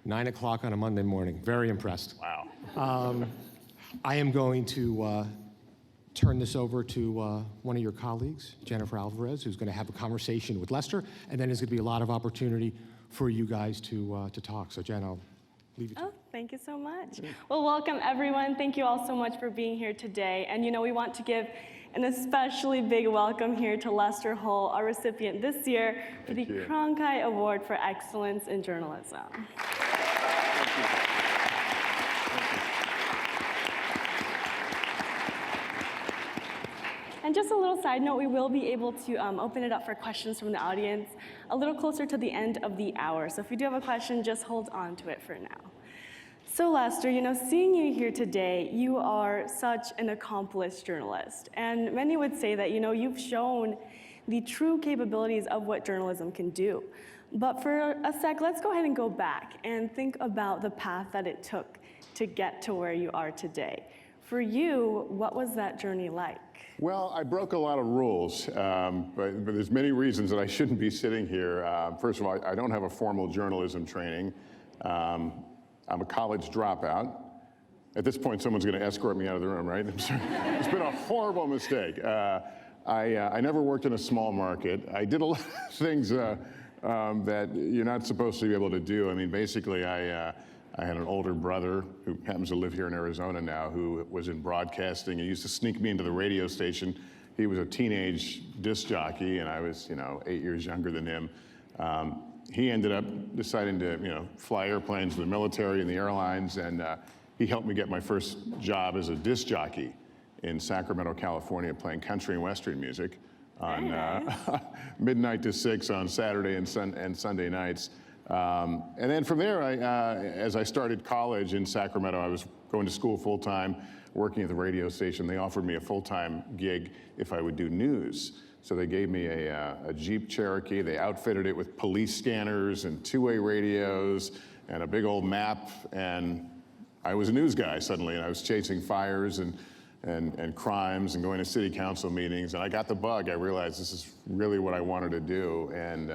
9 o'clock on a Monday morning. Very impressed. Wow. I am going to turn this over to one of your colleagues, Jennifer Alvarez, who's going to have a conversation with Lester, and then there's going to be a lot of opportunity for you guys to talk. So Jen, I'll leave it to you. Thank you so much. Well, welcome everyone. Thank you all so much for being here today. And you know, we want to give an especially big welcome here to Lester Holt, our recipient this year for the Cronkite Award for Excellence in Journalism. And just a little side note, we will be able to open it up for questions from the audience a little closer to the end of the hour. So if you do have a question, just hold on to it for now. So Lester, you know, seeing you here today, you are such an accomplished journalist. And many would say that, you know, you've shown the true capabilities of what journalism can do. But for a sec, let's go ahead and go back and think about the path that it took to get to where you are today. For you, what was that journey like? Well, I broke a lot of rules, but there's many reasons that I shouldn't be sitting here. First of all, I don't have a formal journalism training. I'm a college dropout. At this point, someone's going to escort me out of the room, right? I'm sorry. It's been a horrible mistake. I never worked in a small market. I did a lot of things that you're not supposed to be able to do. I mean, basically, I had an older brother who happens to live here in Arizona now, who was in broadcasting and used to sneak me into the radio station. He was a teenage disc jockey, and I was, 8 years younger than him. He ended up deciding to, fly airplanes in the military and the airlines, and he helped me get my first job as a disc jockey in Sacramento, California, playing country and western music on midnight to 6 on Saturday and Sunday nights. And then from there, as I started college in Sacramento, I was going to school full-time, working at the radio station. They offered me a full-time gig if I would do news. So they gave me a Jeep Cherokee. They outfitted it with police scanners and two-way radios and a big old map. And I was a news guy suddenly, and I was chasing fires and crimes and going to city council meetings. And I got the bug. I realized this is really what I wanted to do, and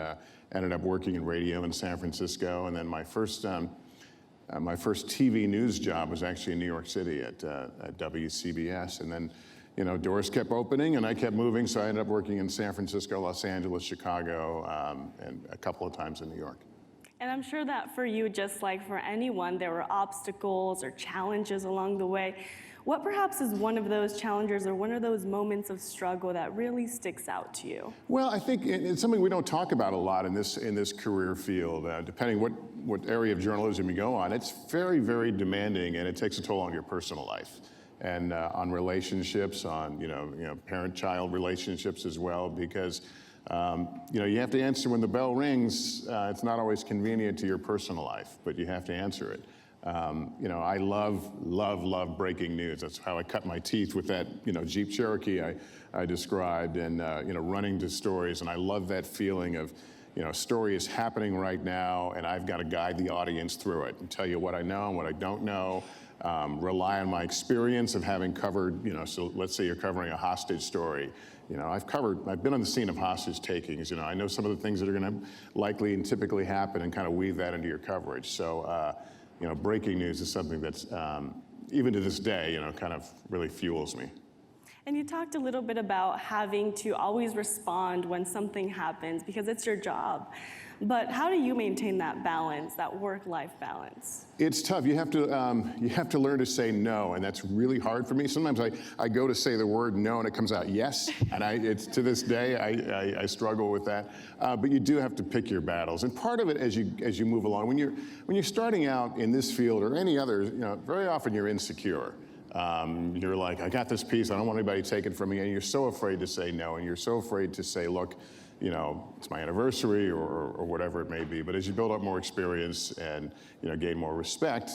ended up working in radio in San Francisco. And then my first TV news job was actually in New York City at WCBS. And then, doors kept opening and I kept moving. So I ended up working in San Francisco, Los Angeles, Chicago, and a couple of times in New York. And I'm sure that for you, just like for anyone, there were obstacles or challenges along the way. What perhaps is one of those challenges or one of those moments of struggle that really sticks out to you? Well, I think it's something we don't talk about a lot in this career field. Depending what area of journalism you go on, it's very, very demanding, and it takes a toll on your personal life and on relationships, on parent-child relationships as well, because you have to answer when the bell rings. It's not always convenient to your personal life, but you have to answer it. I love breaking news. That's how I cut my teeth with that, Jeep Cherokee I described, and, running to stories. And I love that feeling of, a story is happening right now, and I've got to guide the audience through it and tell you what I know and what I don't know, rely on my experience of having covered, so let's say you're covering a hostage story. I've been on the scene of hostage takings. I know some of the things that are going to likely and typically happen, and kind of weave that into your coverage. So, breaking news is something that's, even to this day, kind of really fuels me. And you talked a little bit about having to always respond when something happens because it's your job. But how do you maintain that balance, that work-life balance? It's tough. You have to learn to say no, and that's really hard for me. Sometimes I go to say the word no, and it comes out yes, and it's to this day I struggle with that. But you do have to pick your battles, and part of it as you move along, when you're starting out in this field or any other, very often you're insecure. You're like, I got this piece, I don't want anybody to take it from me, and you're so afraid to say no, and you're so afraid to say, look, it's my anniversary or whatever it may be. But as you build up more experience and gain more respect,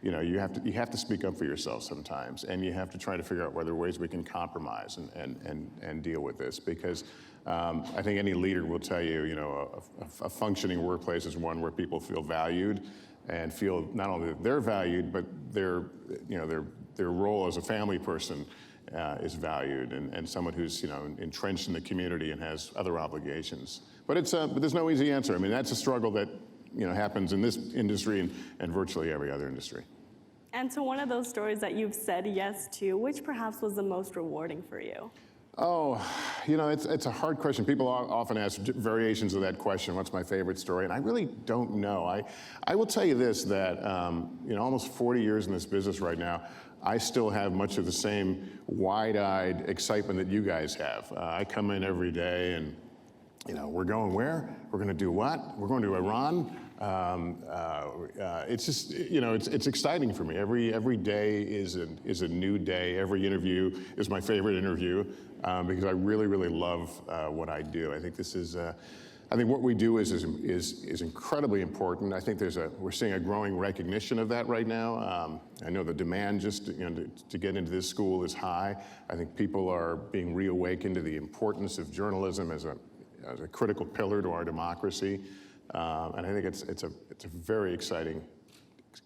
you have to speak up for yourself sometimes, and you have to try to figure out whether ways we can compromise and deal with this, because I think any leader will tell you, a functioning workplace is one where people feel valued and feel not only that they're valued, but their role as a family person is valued, and someone who's entrenched in the community and has other obligations. But there's no easy answer. I mean, that's a struggle that happens in this industry and virtually every other industry. And to one of those stories that you've said yes to, which perhaps was the most rewarding for you? Oh, it's a hard question. People often ask variations of that question, what's my favorite story? And I really don't know. I will tell you this, that almost 40 years in this business right now, I still have much of the same wide-eyed excitement that you guys have. I come in every day and, we're going where? We're going to do what? We're going to Iran? It's just, it's exciting for me. Every day is a new day. Every interview is my favorite interview because I really, really love what I do. I think I think what we do is incredibly important. I think we're seeing a growing recognition of that right now. I know the demand just to get into this school is high. I think people are being reawakened to the importance of journalism as a critical pillar to our democracy. And I think it's a very exciting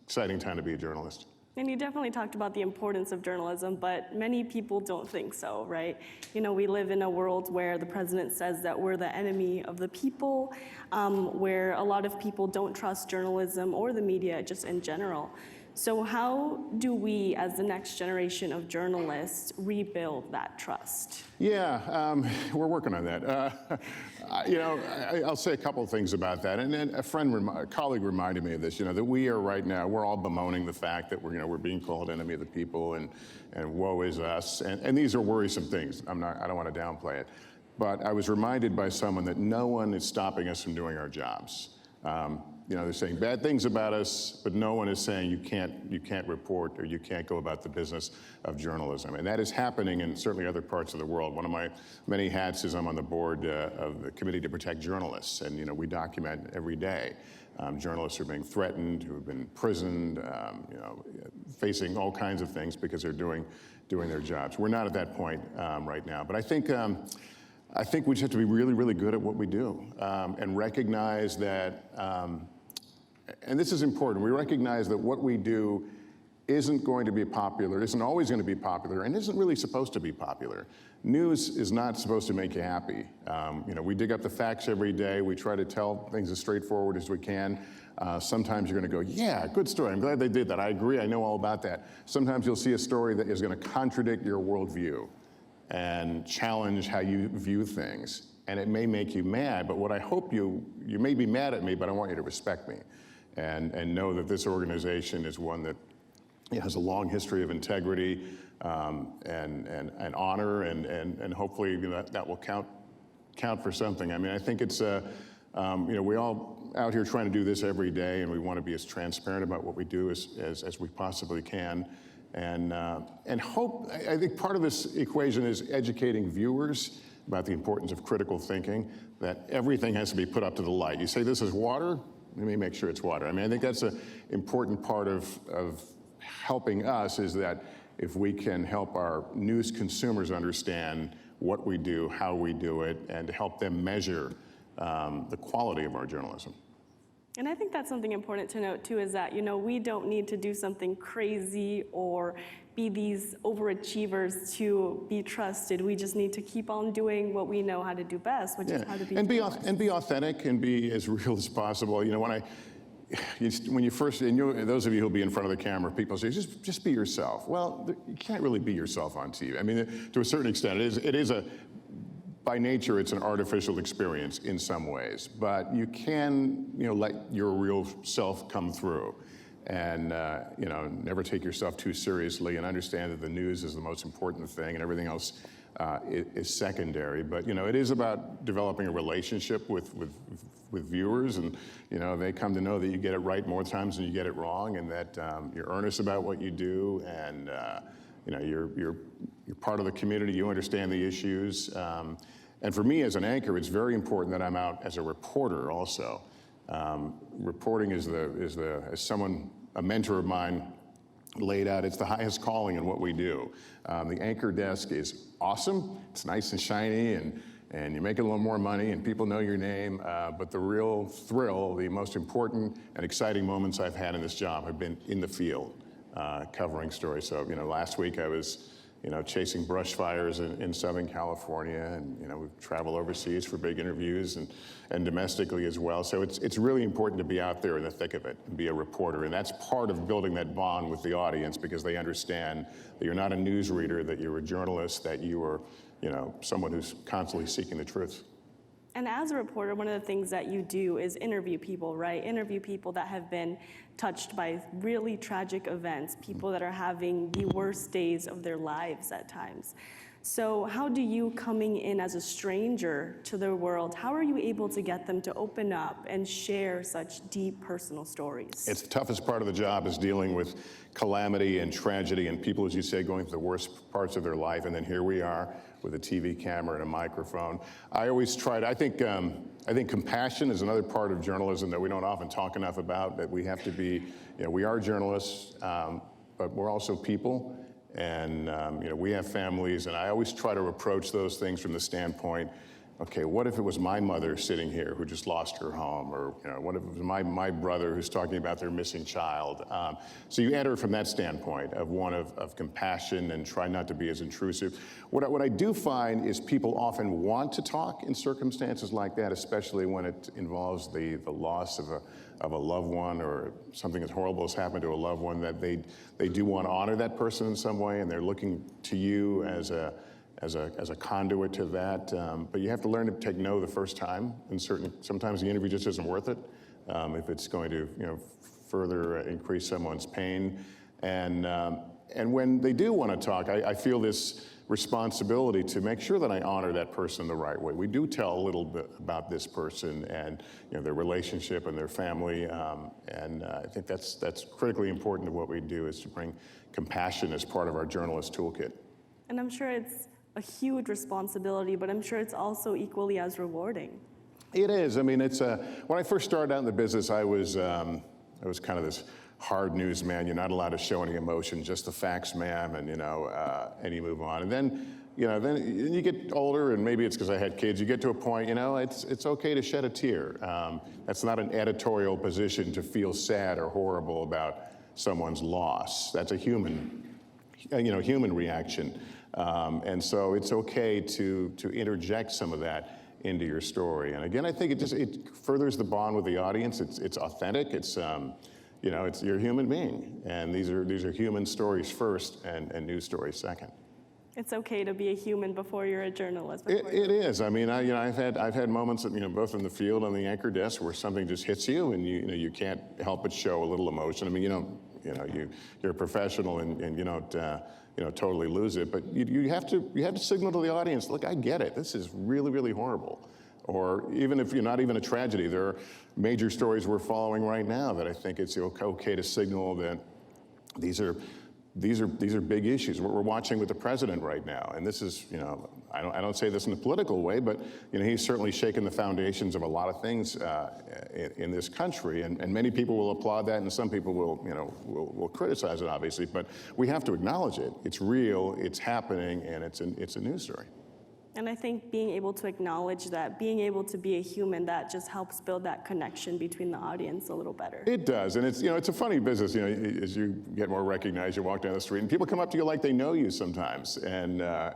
time to be a journalist. And you definitely talked about the importance of journalism, but many people don't think so, right? We live in a world where the president says that we're the enemy of the people, where a lot of people don't trust journalism or the media just in general. So how do we, as the next generation of journalists, rebuild that trust? Yeah, we're working on that. I'll say a couple of things about that. And then a colleague reminded me of this, that we are right now, we're all bemoaning the fact that we're being called enemy of the people and woe is us. And these are worrisome things. I don't want to downplay it. But I was reminded by someone that no one is stopping us from doing our jobs. They're saying bad things about us, but no one is saying you can't report or you can't go about the business of journalism. And that is happening in certainly other parts of the world. One of my many hats is I'm on the board of the Committee to Protect Journalists, and we document every day. Journalists are being threatened, who have been imprisoned, facing all kinds of things because they're doing their jobs. We're not at that point right now, but I think we just have to be really, really good at what we do and recognize that, and this is important, we recognize that what we do isn't going to be popular, isn't always going to be popular, and isn't really supposed to be popular. News is not supposed to make you happy. We dig up the facts every day. We try to tell things as straightforward as we can. Sometimes you're going to go, yeah, good story. I'm glad they did that. I agree. I know all about that. Sometimes you'll see a story that is going to contradict your worldview and challenge how you view things. And it may make you mad, but what I hope you may be mad at me, but I want you to respect me and know that this organization is one that has a long history of integrity and honor, and hopefully that will count for something. I mean, I think it's, we all out here trying to do this every day, and we want to be as transparent about what we do as we possibly can. And hope, I think part of this equation is educating viewers about the importance of critical thinking, that everything has to be put up to the light. You say this is water, let me make sure it's water. I mean, I think that's an important part of helping us, is that if we can help our news consumers understand what we do, how we do it, and to help them measure the quality of our journalism. And I think that's something important to note too, is that, we don't need to do something crazy or be these overachievers to be trusted. We just need to keep on doing what we know how to do best, which is how to be journalists. And be authentic and be as real as possible. When you first, and those of you who'll be in front of the camera, people say, just be yourself. Well, you can't really be yourself on TV. I mean, to a certain extent, it is by nature, it's an artificial experience in some ways, but you can, let your real self come through, and never take yourself too seriously, and understand that the news is the most important thing, and everything else is secondary. But it is about developing a relationship with viewers, and they come to know that you get it right more times than you get it wrong, and that you're earnest about what you do, and you're part of the community. You understand the issues. And for me as an anchor, it's very important that I'm out as a reporter also. Reporting is as someone, a mentor of mine, laid out, it's the highest calling in what we do. The anchor desk is awesome. It's nice and shiny, and you make a little more money, and people know your name. But the real thrill, the most important and exciting moments I've had in this job have been in the field, covering stories. So, last week I was chasing brush fires in Southern California, and we travel overseas for big interviews and domestically as well. So it's really important to be out there in the thick of it and be a reporter, and that's part of building that bond with the audience, because they understand that you're not a newsreader, that you're a journalist, that you are someone who's constantly seeking the truth. And as a reporter, one of the things that you do is interview people, right? Interview people that have been touched by really tragic events, people that are having the worst days of their lives at times. So how do you, coming in as a stranger to their world, how are you able to get them to open up and share such deep personal stories? It's the toughest part of the job, is dealing with calamity and tragedy and people, as you say, going through the worst parts of their life. And then here we are with a TV camera and a microphone. I always try to, I think compassion is another part of journalism that we don't often talk enough about, that we have to be, we are journalists, but we're also people. And we have families, and I always try to approach those things from the standpoint, okay, what if it was my mother sitting here who just lost her home, or what if it was my brother who's talking about their missing child? So you enter from that standpoint of one of compassion, and try not to be as intrusive. What I do find is people often want to talk in circumstances like that, especially when it involves the loss of a loved one, or something as horrible has happened to a loved one, that they do want to honor that person in some way, and they're looking to you as a conduit to that. But you have to learn to take no the first time. And sometimes the interview just isn't worth it if it's going to further increase someone's pain. And when they do want to talk, I feel this responsibility to make sure that I honor that person the right way. We do tell a little bit about this person and their relationship and their family, and I think that's critically important to what we do, is to bring compassion as part of our journalist toolkit. And I'm sure it's a huge responsibility, but I'm sure it's also equally as rewarding. It is. I mean, when I first started out in the business, I was kind of this hard news man. You're not allowed to show any emotion, just the facts, ma'am, and and you move on. And then you get older, and maybe it's because I had kids. You get to a point, it's okay to shed a tear. That's not an editorial position to feel sad or horrible about someone's loss. That's a human reaction. And so it's okay to interject some of that into your story. And again, I think it furthers the bond with the audience. It's authentic. You're a human being, and these are human stories first, and news stories second. It's okay to be a human before you're a journalist. It is. I mean, I've had moments, both in the field and the anchor desk, where something just hits you, and you can't help but show a little emotion. I mean, you're a professional, and you don't totally lose it, but you have to signal to the audience, look, I get it. This is really, really horrible. Or even if you're not even a tragedy, there are major stories we're following right now that I think it's okay to signal that these are big issues. We're watching with the president right now, and this is, I don't say this in a political way, but he's certainly shaken the foundations of a lot of things in this country, and many people will applaud that, and some people will criticize it, obviously. But we have to acknowledge it. It's real. It's happening, and it's a news story. And I think being able to acknowledge that, being able to be a human, that just helps build that connection between the audience a little better. It does, and it's a funny business. As you get more recognized, you walk down the street, and people come up to you like they know you sometimes, and I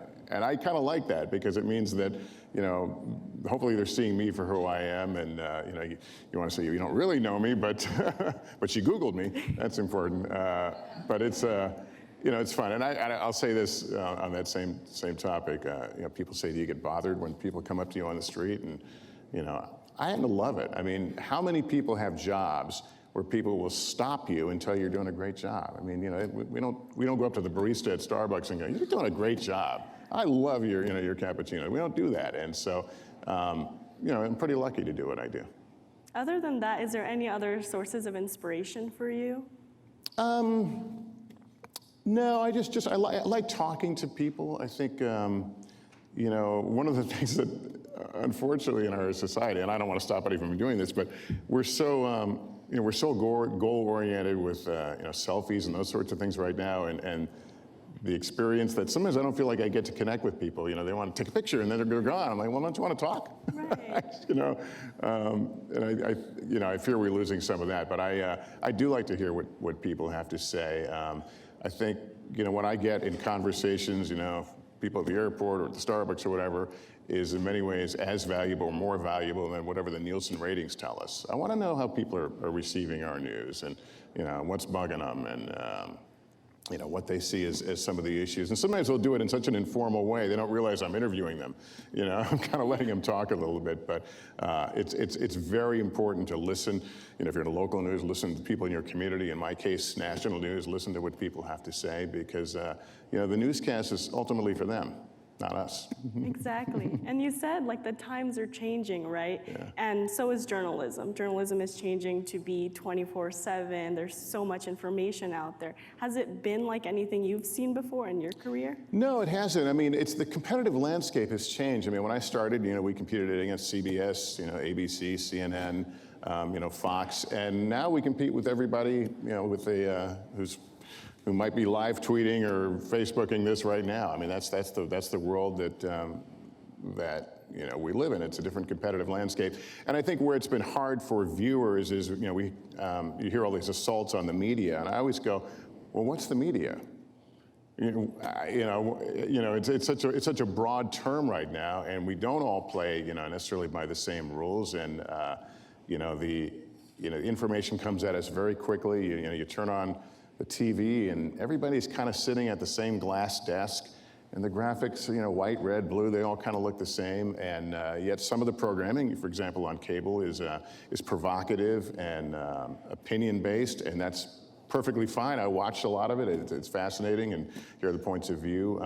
kind of like that, because it means that hopefully they're seeing me for who I am, and you want to say you don't really know me, but but you Googled me. That's important. But it's. It's fun, and I'll say this on that same topic. People say, do you get bothered when people come up to you on the street? And I happen to love it. I mean, how many people have jobs where people will stop you and tell you you're doing a great job? I mean, we don't go up to the barista at Starbucks and go, you're doing a great job. I love your cappuccino. We don't do that, and so I'm pretty lucky to do what I do. Other than that, is there any other sources of inspiration for you? No, I like talking to people. I think, one of the things that, unfortunately, in our society, and I don't want to stop anybody from doing this, but we're so, goal-oriented with, selfies and those sorts of things right now, and the experience that sometimes I don't feel like I get to connect with people. They want to take a picture and then they're gone. I'm like, well, don't you want to talk? Right. And I fear we're losing some of that, but I do like to hear what people have to say. I think what I get in conversations, people at the airport or at the Starbucks or whatever, is in many ways as valuable or more valuable than whatever the Nielsen ratings tell us. I want to know how people are receiving our news and, what's bugging them and, what they see as some of the issues. And sometimes they'll do it in such an informal way, they don't realize I'm interviewing them. I'm kind of letting them talk a little bit, but it's very important to listen. If you're in a local news, listen to people in your community. In my case, national news, listen to what people have to say because, the newscast is ultimately for them, not us. Exactly. And you said like the times are changing, right? Yeah. And so is journalism. Journalism is changing to be 24/7. There's so much information out there. Has it been like anything you've seen before in your career? No, it hasn't. I mean, it's the competitive landscape has changed. I mean, when I started, we competed against CBS, ABC, CNN, Fox, and now we compete with everybody, with who might be live tweeting or Facebooking this right now. I mean, that's the world that we live in. It's a different competitive landscape, and I think where it's been hard for viewers is you hear all these assaults on the media, and I always go, well, what's the media? It's such a broad term right now, and we don't all play necessarily by the same rules, and the information comes at us very quickly. You turn on the TV and everybody's kind of sitting at the same glass desk, and the graphics, white, red, blue, they all kind of look the same, and yet some of the programming, for example, on cable is provocative and opinion-based, and that's perfectly fine. I watched a lot of it. It's fascinating and hear the points of view,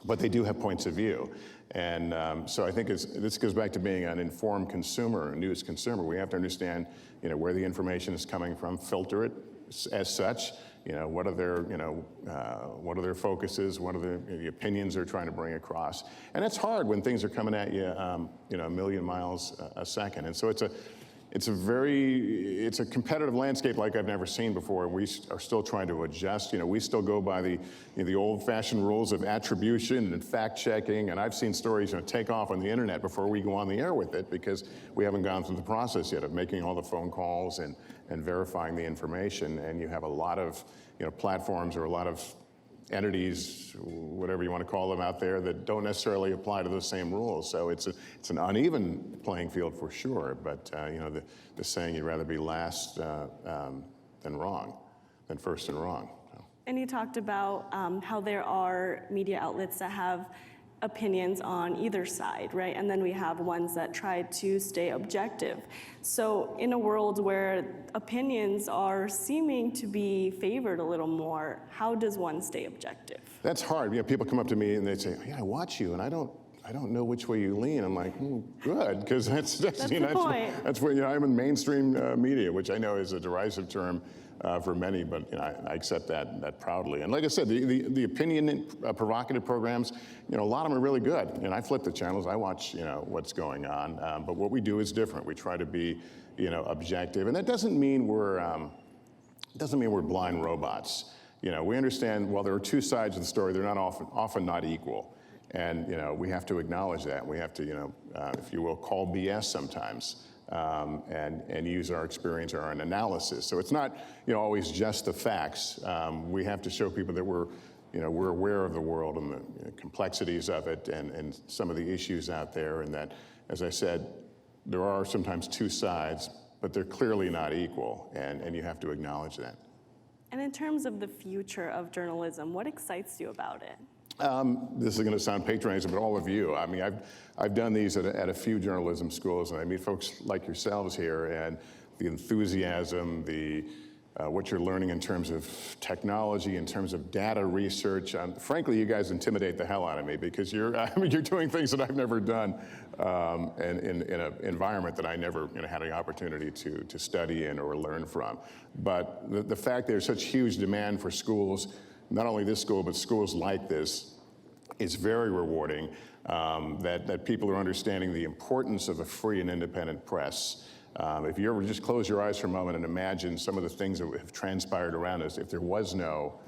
but they do have points of view. And so I think this goes back to being an informed consumer, a news consumer. We have to understand, where the information is coming from, filter it as such. What are their focuses? What are the opinions they're trying to bring across? And it's hard when things are coming at you, a million miles a second. And so it's a competitive landscape like I've never seen before, and we are still trying to adjust. We still go by the old-fashioned rules of attribution and fact-checking, and I've seen stories take off on the internet before we go on the air with it because we haven't gone through the process yet of making all the phone calls and verifying the information. And you have a lot of platforms or a lot of entities, whatever you want to call them out there, that don't necessarily apply to those same rules. So it's an uneven playing field for sure, but the saying, you'd rather be last than first and wrong. So. And you talked about how there are media outlets that have opinions on either side, right? And then we have ones that try to stay objective. So in a world where opinions are seeming to be favored a little more, how does one stay objective? That's hard. People come up to me and they say, "Yeah, I watch you, and I don't know which way you lean." I'm like, good, because that's the point. That's where I'm in mainstream media, which I know is a derisive term for many, but I accept that proudly. And like I said, the opinion provocative programs, a lot of them are really good. And I flip the channels, I watch what's going on. But what we do is different. We try to be objective, and that doesn't mean we're blind robots. We understand while there are two sides of the story, they're not often not equal. And we have to acknowledge that. We have to if you will, call BS sometimes. And use our experience or our analysis. So it's not always just the facts. We have to show people that we're aware of the world and the complexities of it and some of the issues out there, and that, as I said, there are sometimes two sides, but they're clearly not equal, and you have to acknowledge that. And in terms of the future of journalism, what excites you about it? This is going to sound patronizing, but all of you. I mean, I've done these at a few journalism schools, and I meet folks like yourselves here, and the enthusiasm, what you're learning in terms of technology, in terms of data research. Frankly, you guys intimidate the hell out of me because you're doing things that I've never done, and in an environment that I never had the opportunity to study in or learn from. But the fact there's such huge demand for schools, not only this school, but schools like this, is very rewarding, that people are understanding the importance of a free and independent press. If you ever just close your eyes for a moment and imagine some of the things that have transpired around us, if there was no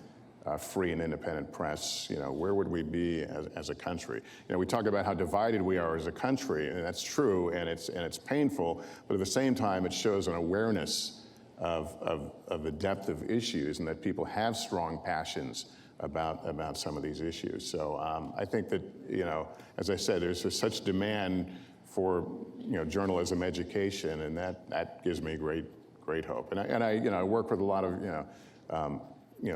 free and independent press, where would we be as a country? We talk about how divided we are as a country, and that's true, and it's painful, but at the same time, it shows an awareness of the depth of issues, and that people have strong passions about some of these issues. So I think that, as I said, there's just such demand for, journalism education, and that gives me great hope. And I work with a lot of,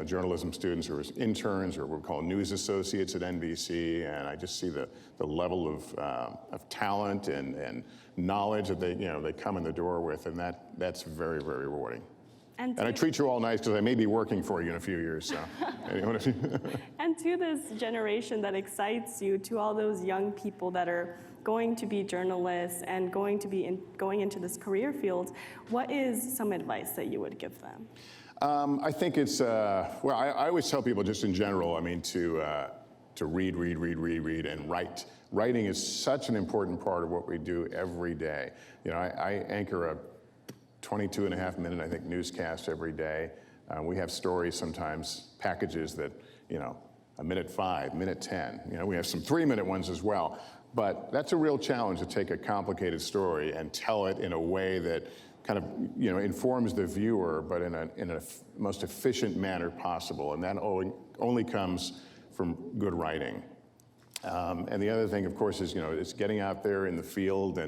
journalism students who are interns or what we call news associates at NBC, and I just see the level of talent and knowledge that they come in the door with, and that's very, very rewarding. And I treat you all nice because I may be working for you in a few years. So, And to this generation that excites you, to all those young people that are going to be journalists and going to be going into this career field, what is some advice that you would give them? I think it's, well, I always tell people just in general, to read, and write. Writing is such an important part of what we do every day. I anchor a 22.5-minute, I think, newscast every day. We have stories sometimes, packages that, a minute 5, minute 10. We have some 3-minute ones as well. But that's a real challenge to take a complicated story and tell it in a way that kind of, informs the viewer, but in a most efficient manner possible. And that only comes from good writing. And the other thing, of course, is, is getting out there in the field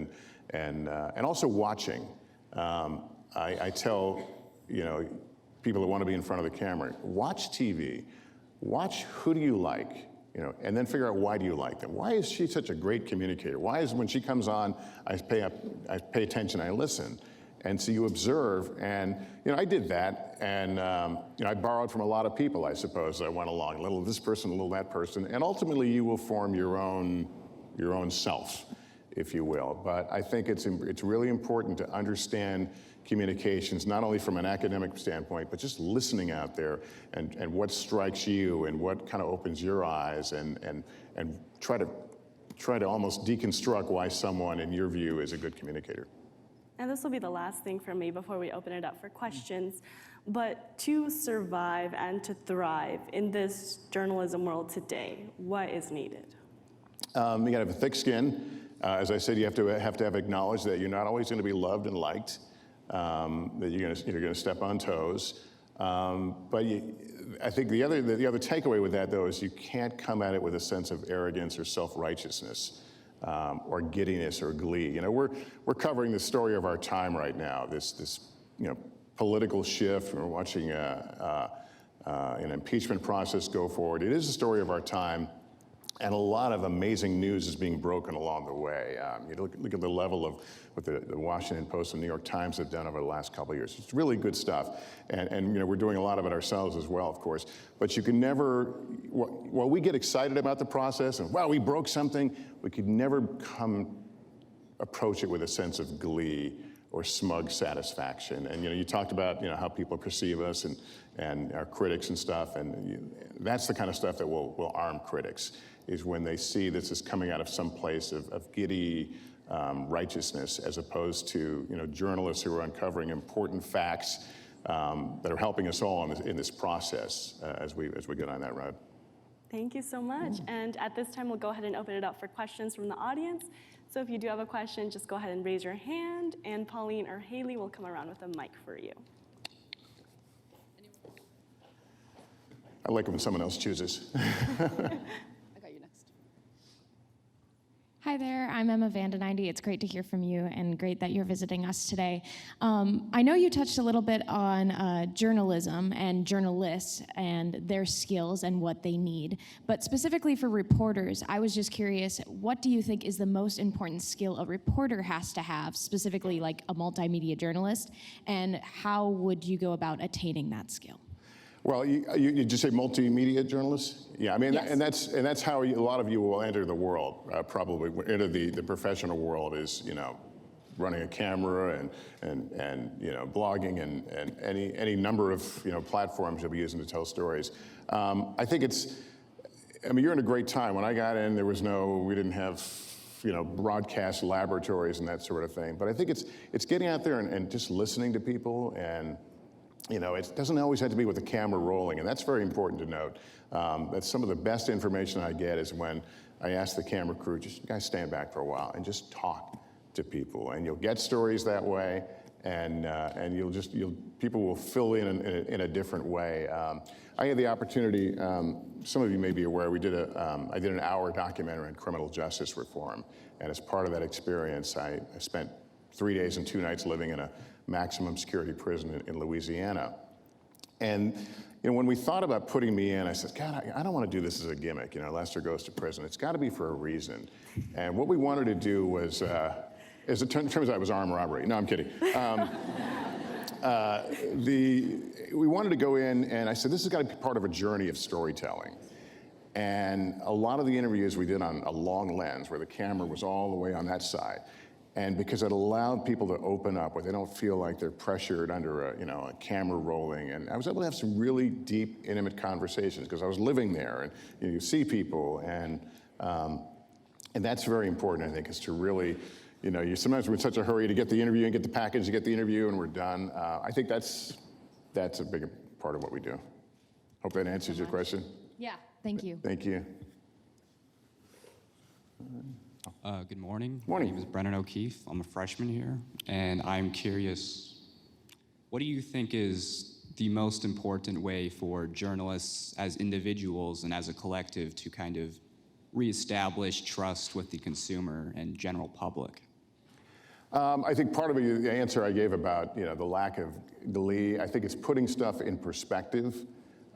and also watching. I tell, people that want to be in front of the camera, watch TV, watch who do you like, and then figure out why do you like them. Why is she such a great communicator? Why is when she comes on, I pay attention, I listen. And so you observe, and I did that, and I borrowed from a lot of people, I suppose. I went along, a little this person, a little that person, and ultimately you will form your own self, if you will. But I think it's really important to understand communications, not only from an academic standpoint, but just listening out there and what strikes you and what kind of opens your eyes, and try to almost deconstruct why someone, in your view, is a good communicator. And this will be the last thing from me before we open it up for questions. But to survive and to thrive in this journalism world today, what is needed? You got to have a thick skin. As I said, you have to have acknowledged that you're not always going to be loved and liked. That you're going to step on toes. But I think the other takeaway with that, though, is you can't come at it with a sense of arrogance or self-righteousness. Or giddiness or glee. We're covering the story of our time right now. This political shift. We're watching an impeachment process go forward. It is a story of our time, and a lot of amazing news is being broken along the way. Look at the level of what the Washington Post and New York Times have done over the last couple of years. It's really good stuff, and we're doing a lot of it ourselves as well, of course. But you can never, while we get excited about the process and wow, we broke something, we could never approach it with a sense of glee or smug satisfaction. And you talked about how people perceive us and our critics and stuff, and that's the kind of stuff that will arm critics, is when they see this is coming out of some place of giddy righteousness, as opposed to journalists who are uncovering important facts that are helping us all in this process as we go down that road. Thank you so much. And at this time, we'll go ahead and open it up for questions from the audience. So if you do have a question, just go ahead and raise your hand, and Pauline or Haley will come around with a mic for you. I like it when someone else chooses. Hi there, I'm Emma Vanda90. It's great to hear from you and great that you're visiting us today. I know you touched a little bit on journalism and journalists and their skills and what they need, but specifically for reporters, I was just curious, what do you think is the most important skill a reporter has to have, specifically like a multimedia journalist, and how would you go about attaining that skill? Well, you just say multimedia journalists? Yeah, I mean, yes. and that's how a lot of you will enter the world, probably enter the professional world, is running a camera and blogging and any number of platforms you'll be using to tell stories. I think you're in a great time. When I got in, we didn't have broadcast laboratories and that sort of thing. But I think it's getting out there and just listening to people, and it doesn't always have to be with the camera rolling, and that's very important to note. That's some of the best information I get is when I ask the camera crew, just guys stand back for a while and just talk to people, and you'll get stories that way, and people will fill in a different way. I had the opportunity, some of you may be aware, I did an hour documentary on criminal justice reform, and as part of that experience, I spent 3 days and 2 nights living in a maximum security prison in Louisiana. And when we thought about putting me in, I said, God, I don't want to do this as a gimmick. Lester goes to prison. It's got to be for a reason. And what we wanted to do was, as it turns out, it was armed robbery. No, I'm kidding. We wanted to go in, and I said, this has got to be part of a journey of storytelling. And a lot of the interviews we did on a long lens, where the camera was all the way on that side. And because it allowed people to open up, where they don't feel like they're pressured under a camera rolling. And I was able to have some really deep, intimate conversations, because I was living there, and you see people, and that's very important, I think, is to really, sometimes we're in such a hurry to get the interview and get the package, to get the interview, and we're done. I think that's a big part of what we do. Hope that answers your question. Yeah, thank you. Thank you. Good morning. Morning. My name is Brennan O'Keefe. I'm a freshman here, and I'm curious, what do you think is the most important way for journalists as individuals and as a collective to kind of reestablish trust with the consumer and general public? I think part of the answer I gave about the lack of glee, I think it's putting stuff in perspective.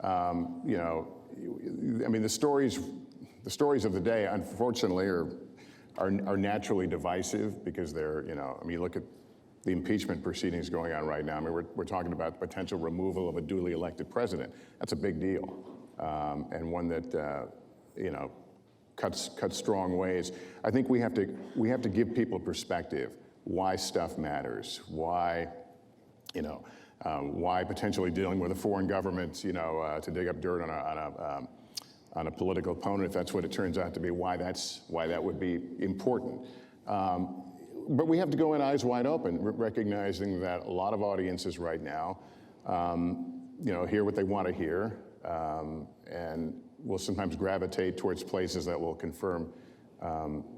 I mean, the stories of the day, unfortunately, are naturally divisive, because they're, you look at the impeachment proceedings going on right now. I mean, we're talking about the potential removal of a duly elected president. That's a big deal, and one that, cuts strong ways. I think we have to give people perspective, why stuff matters, why potentially dealing with a foreign government, to dig up dirt on a political opponent, if that's what it turns out to be, why that would be important. But we have to go in eyes wide open, recognizing that a lot of audiences right now, hear what they want to hear, and will sometimes gravitate towards places that will confirm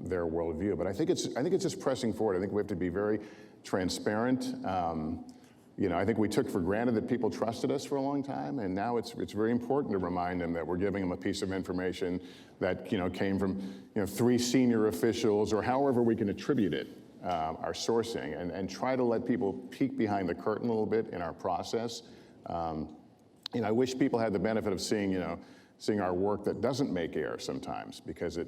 their worldview. But I think it's just pressing forward. I think we have to be very transparent. I think we took for granted that people trusted us for a long time, and now it's very important to remind them that we're giving them a piece of information that came from 3 senior officials, or however we can attribute it, our sourcing, and try to let people peek behind the curtain a little bit in our process. I wish people had the benefit of seeing our work that doesn't make air sometimes, because it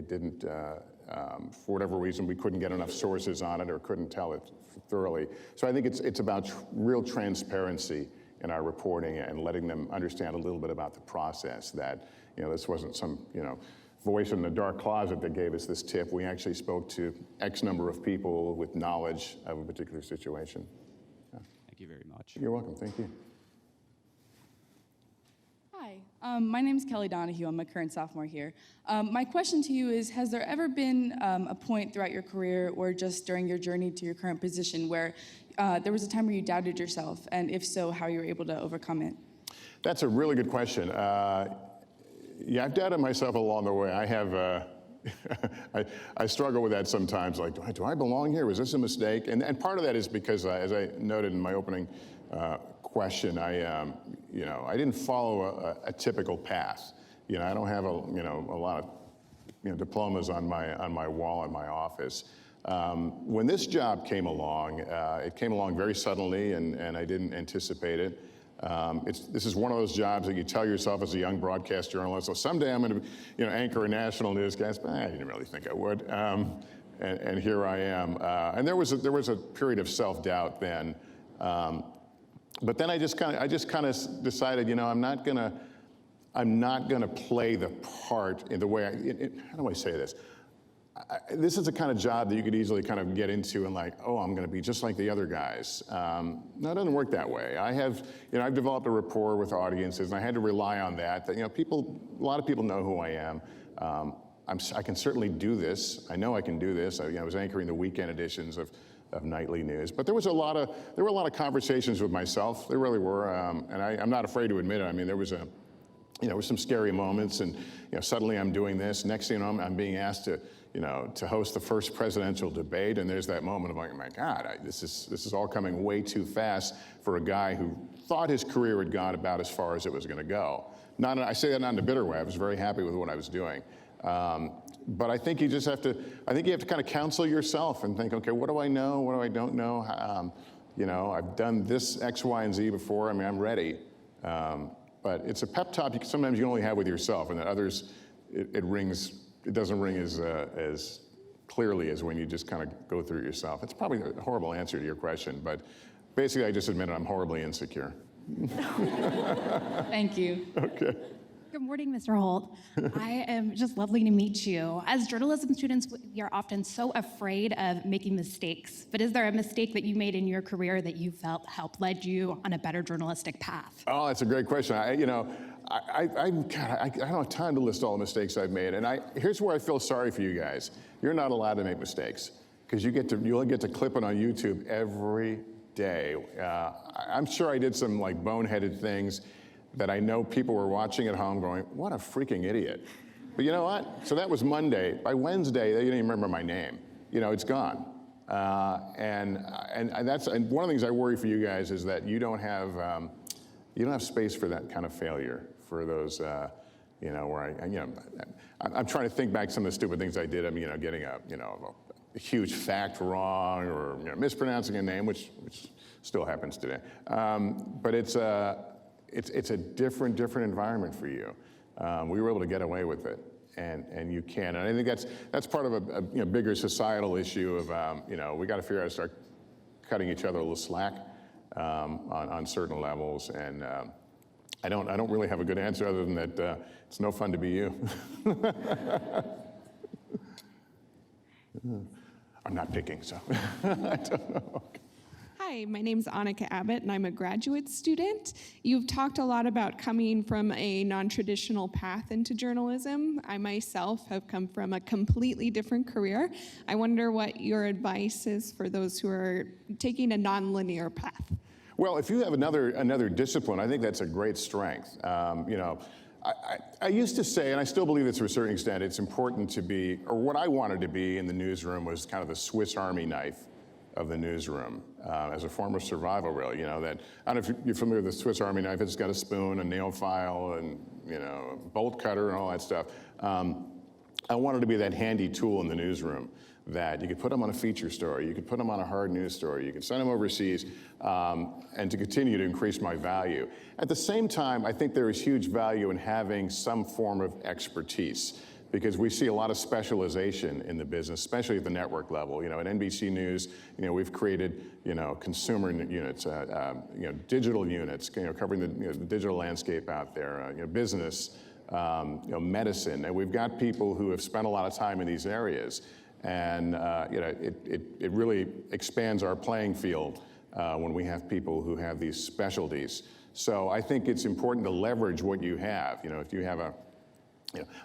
didn't, for whatever reason, we couldn't get enough sources on it or couldn't tell it thoroughly. So I think it's about real transparency in our reporting, and letting them understand a little bit about the process, that this wasn't some voice in the dark closet that gave us this tip. We actually spoke to X number of people with knowledge of a particular situation. Thank you very much. You're welcome. Thank you. Hi, my name is Kelly Donahue. I'm a current sophomore here. My question to you is, has there ever been a point throughout your career, or just during your journey to your current position, where there was a time where you doubted yourself? And if so, how you were able to overcome it? That's a really good question. Yeah, I've doubted myself along the way. I have, I struggle with that sometimes, like, do I belong here? Was this a mistake? And part of that is because, as I noted in my opening question, I didn't follow a typical path. I don't have a lot of diplomas on my wall in my office. When this job came along, it came along very suddenly, and I didn't anticipate it. This is one of those jobs that you tell yourself as a young broadcast journalist, so someday I'm going to anchor a national newscast, but I didn't really think I would. And here I am. And there was a period of self-doubt then. But then I just kind of decided, I'm not gonna play the part in the way how do I say this? This is the kind of job that you could easily kind of get into and like, oh, I'm going to be just like the other guys. No, it doesn't work that way. I've developed a rapport with audiences, and I had to rely on that. That a lot of people know who I am. I can certainly do this. I know I can do this. I was anchoring the weekend editions of Nightly News, but there were a lot of conversations with myself. There really were, and I'm not afraid to admit it. I mean, there was some scary moments, and suddenly I'm doing this. Next thing you know, I'm being asked to to host the first presidential debate, and there's that moment of like, oh my God, this is all coming way too fast for a guy who thought his career had gone about as far as it was going to go. I say that not in a bitter way. I was very happy with what I was doing. But I think you just have to, kind of counsel yourself and think, okay, what do I know? What do I don't know? I've done this X, Y, and Z before. I mean, I'm ready. But it's a pep talk sometimes you only have with yourself, and that others, it doesn't ring as clearly as when you just kind of go through it yourself. It's probably a horrible answer to your question, but basically I just admitted I'm horribly insecure. Thank you. Okay. Good morning, Mr. Holt. I am just lovely to meet you. As journalism students, we are often so afraid of making mistakes. But is there a mistake that you made in your career that you felt helped lead you on a better journalistic path? Oh, that's a great question. I don't have time to list all the mistakes I've made. And here's where I feel sorry for you guys. You're not allowed to make mistakes because you'll get to clip it on YouTube every day. I'm sure I did some like boneheaded things that I know people were watching at home going, what a freaking idiot. But you know what? So that was Monday. By Wednesday, they didn't even remember my name. It's gone. And one of the things I worry for you guys is that you don't have space for that kind of failure, for those, where I'm trying to think back some of the stupid things I did. I mean, getting a huge fact wrong or mispronouncing a name, which still happens today. But it's a different environment for you. We were able to get away with it, and you can. And I think that's part of a bigger societal issue of we got to figure out how to start cutting each other a little slack on certain levels. And I don't really have a good answer other than that it's no fun to be you. I'm not picking, so I don't know. Hi, my name's Annika Abbott, and I'm a graduate student. You've talked a lot about coming from a non-traditional path into journalism. I myself have come from a completely different career. I wonder what your advice is for those who are taking a non-linear path. Well, if you have another discipline, I think that's a great strength. I used to say, and I still believe this to a certain extent, it's important to be, or what I wanted to be in the newsroom was kind of the Swiss Army knife of the newsroom as a form of survival, really. That I don't know if you're familiar with the Swiss Army knife. It's got a spoon, a nail file, and a bolt cutter and all that stuff. I wanted to be that handy tool in the newsroom that you could put them on a feature story, you could put them on a hard news story, you could send them overseas, and to continue to increase my value. At the same time, I think there is huge value in having some form of expertise, because we see a lot of specialization in the business, especially at the network level. At NBC News, we've created, consumer units, digital units, covering the digital landscape out there, business, medicine, and we've got people who have spent a lot of time in these areas, and it really expands our playing field when we have people who have these specialties. So I think it's important to leverage what you have. If you have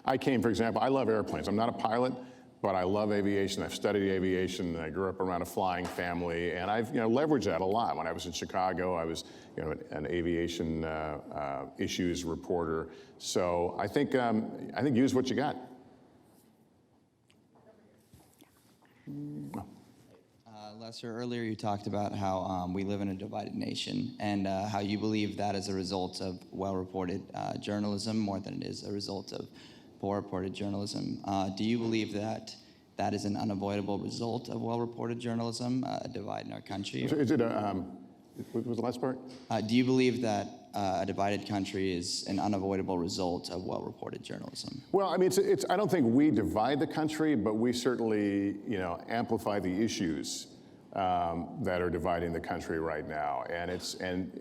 I came, for example, I love airplanes. I'm not a pilot, but I love aviation. I've studied aviation. I grew up around a flying family, and I've leveraged that a lot. When I was in Chicago, I was an aviation issues reporter. So I think use what you got. Lester, earlier you talked about how we live in a divided nation and how you believe that is a result of well-reported journalism more than it is a result of poor-reported journalism. Do you believe that that is an unavoidable result of well-reported journalism, a divide in our country? Is it what was the last part? Do you believe that a divided country is an unavoidable result of well-reported journalism? Well, I mean, I don't think we divide the country, but we certainly, amplify the issues that are dividing the country right now, and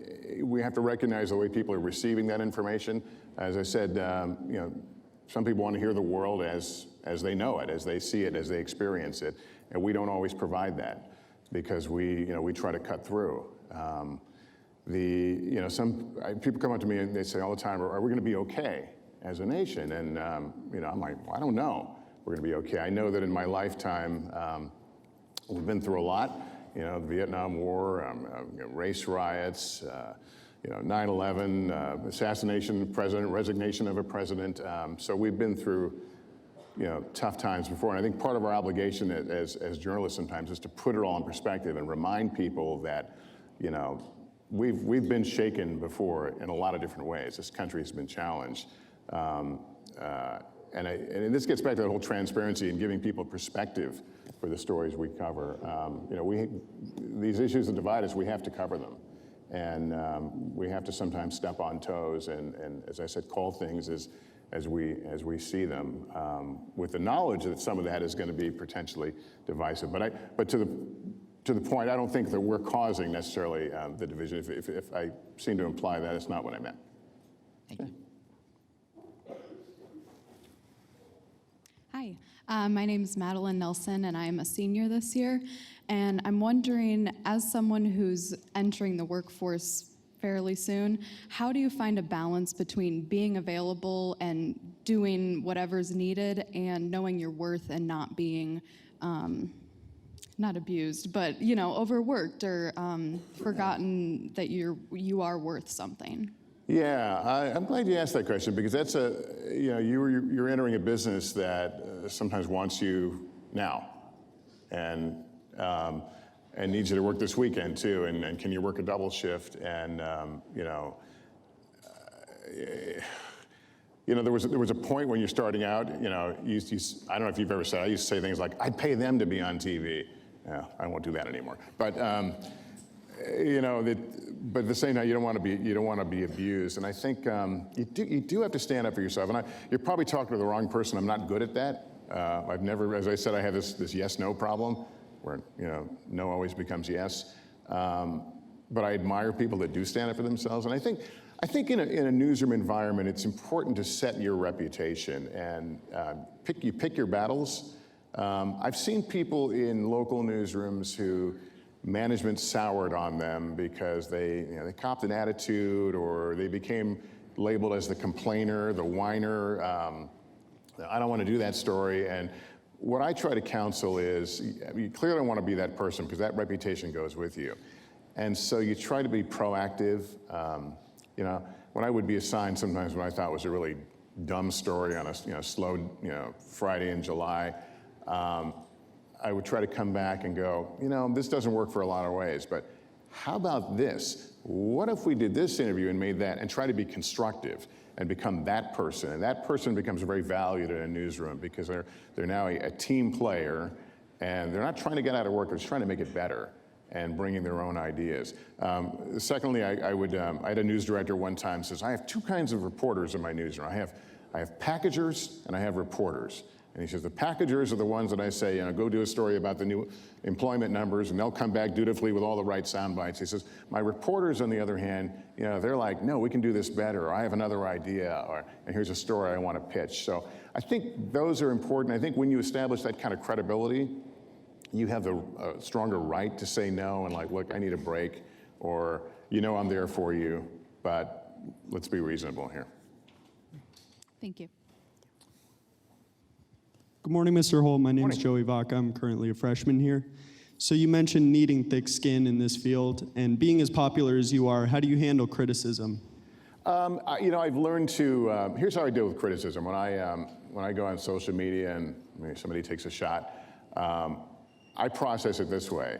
we have to recognize the way people are receiving that information. As I said, some people want to hear the world as they know it, as they see it, as they experience it, and we don't always provide that because we try to cut through. Some people come up to me and they say all the time, "Are we going to be okay as a nation?" And I'm like, well, I don't know. We're going to be okay. I know that in my lifetime. We've been through a lot, the Vietnam War, race riots, 9/11, assassination of a president, resignation of a president. So we've been through tough times before. And I think part of our obligation as journalists sometimes is to put it all in perspective and remind people that, we've been shaken before in a lot of different ways. This country has been challenged. And this gets back to the whole transparency and giving people perspective for the stories we cover. These issues that divide us, we have to cover them. And we have to sometimes step on toes and as I said, call things as we see them, with the knowledge that some of that is going to be potentially divisive. But to the point, I don't think that we're causing necessarily the division. If I seem to imply that, it's not what I meant. Thank you. Hi, my name is Madeline Nelson, and I'm a senior this year. And I'm wondering, as someone who's entering the workforce fairly soon, how do you find a balance between being available and doing whatever's needed and knowing your worth and not being, not abused, but overworked or forgotten that you are worth something? Yeah, I'm glad you asked that question, because that's you're entering a business that sometimes wants you now, and needs you to work this weekend too, and can you work a double shift? And there was a point when you're starting out. I don't know if you've ever said. I used to say things like, "I'd pay them to be on TV." Yeah, I won't do that anymore. But but at the same time, you don't want to be abused. And I think you do have to stand up for yourself. And you're probably talking to the wrong person. I'm not good at that. I've never, as I said, I have this yes/no problem, where no always becomes yes. But I admire people that do stand up for themselves. And I think in a newsroom environment, it's important to set your reputation and pick your battles. I've seen people in local newsrooms who management soured on them because they copped an attitude, or they became labeled as the complainer, the whiner. I don't want to do that story. And what I try to counsel is, you clearly don't want to be that person, because that reputation goes with you. And so you try to be proactive. When I would be assigned sometimes what I thought was a really dumb story on a slow Friday in July, I would try to come back and go, this doesn't work for a lot of ways, but how about this? What if we did this interview and made that, and try to be constructive and become that person? And that person becomes very valued in a newsroom, because they're now a team player, and they're not trying to get out of work, they're just trying to make it better and bringing their own ideas. Secondly, I had a news director one time says, I have two kinds of reporters in my newsroom. I have packagers and I have reporters. And he says, the packagers are the ones that I say, go do a story about the new employment numbers, and they'll come back dutifully with all the right sound bites. He says, my reporters, on the other hand, they're like, no, we can do this better, or I have another idea, and here's a story I want to pitch. So I think those are important. I think when you establish that kind of credibility, you have the stronger right to say no, and like, look, I need a break, or, I'm there for you, but let's be reasonable here. Thank you. Good morning, Mr. Holt. My name is Joey Vaca. I'm currently a freshman here. So you mentioned needing thick skin in this field, and being as popular as you are, how do you handle criticism? I've learned to, here's how I deal with criticism. When I go on social media and somebody takes a shot, I process it this way.